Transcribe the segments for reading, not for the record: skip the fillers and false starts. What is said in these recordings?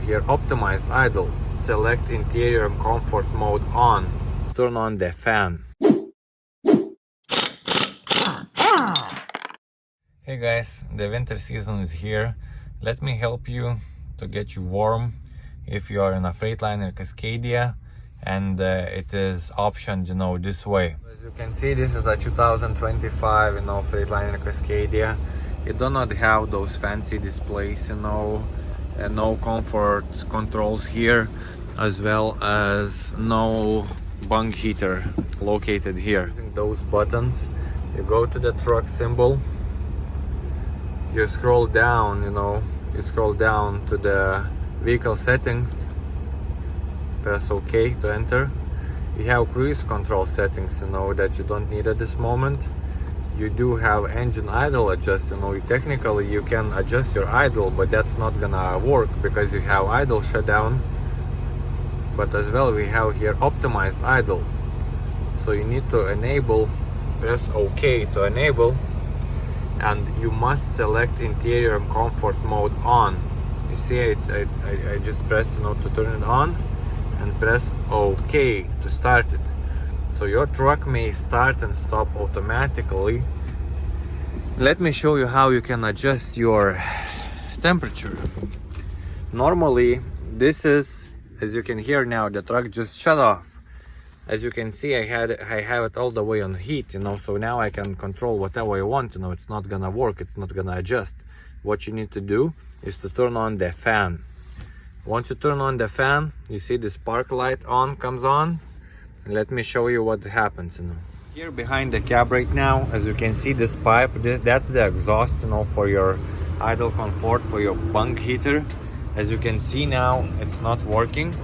here optimized idle. Select interior comfort mode on. Turn on the fan. Hey guys, the winter season is here. Let me help you to get you warm if you are in a Freightliner Cascadia and it is optioned, this way. As you can see, this is a 2025, Freightliner Cascadia. It do not have those fancy displays, and no comfort controls here, as well as no bunk heater located here. Using those buttons, you go to the truck symbol, you scroll down, to the vehicle settings, press OK to enter. You have cruise control settings, that you don't need at this moment. You do have engine idle adjust, technically you can adjust your idle, but that's not gonna work because you have idle shutdown. But as well, we have here optimized idle. So you need to enable, press OK to enable, and you must select interior comfort mode on. You see, I just pressed to turn it on and press OK to start it. So your truck may start and stop automatically. Let me show you how you can adjust your temperature. Normally, this is, as you can hear now, the truck just shut off. As you can see, I have it all the way on heat, so now I can control whatever I want, it's not gonna work, it's not gonna adjust. What you need to do is to turn on the fan. Once you turn on the fan, you see the spark light comes on. Let me show you what happens. Here behind the cab right now, as you can see, this pipe, that's the exhaust, for your idle comfort, for your bunk heater. As you can see now, it's not working,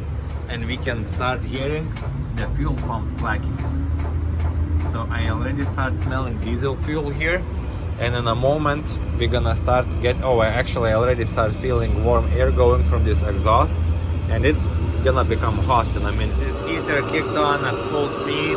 and we can start hearing the fuel pump clacking. So I already start smelling diesel fuel here, and in a moment we're gonna start I already start feeling warm air going from this exhaust, and it's gonna become hot. This heater kicked on at full speed.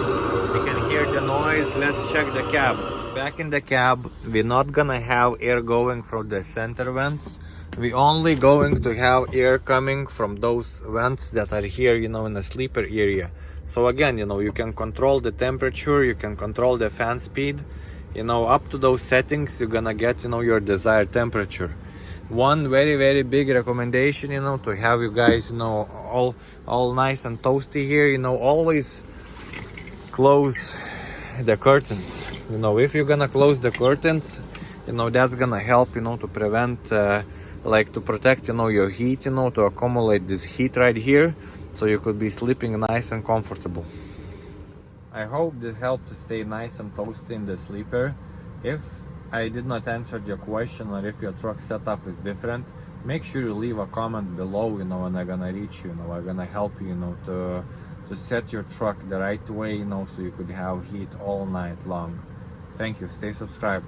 You can hear the noise. Let's check the cab. Back in the cab, we're not gonna have air going from the center vents. We're only going to have air coming from those vents that are here, in the sleeper area. So again, you can control the temperature, you can control the fan speed, up to those settings, you're gonna get, your desired temperature. One very, very big recommendation, to have you guys, all nice and toasty here, to close the curtains. If you're gonna close the curtains, that's gonna help, to prevent, to protect, your heat, to accumulate this heat right here, so you could be sleeping nice and comfortable. I hope this helped to stay nice and toasty in the sleeper. If I did not answer your question, or if your truck setup is different, make sure you leave a comment below, and I'm gonna reach you, I'm gonna help you, to set your truck the right way, so you could have heat all night long. Thank you. Stay subscribed.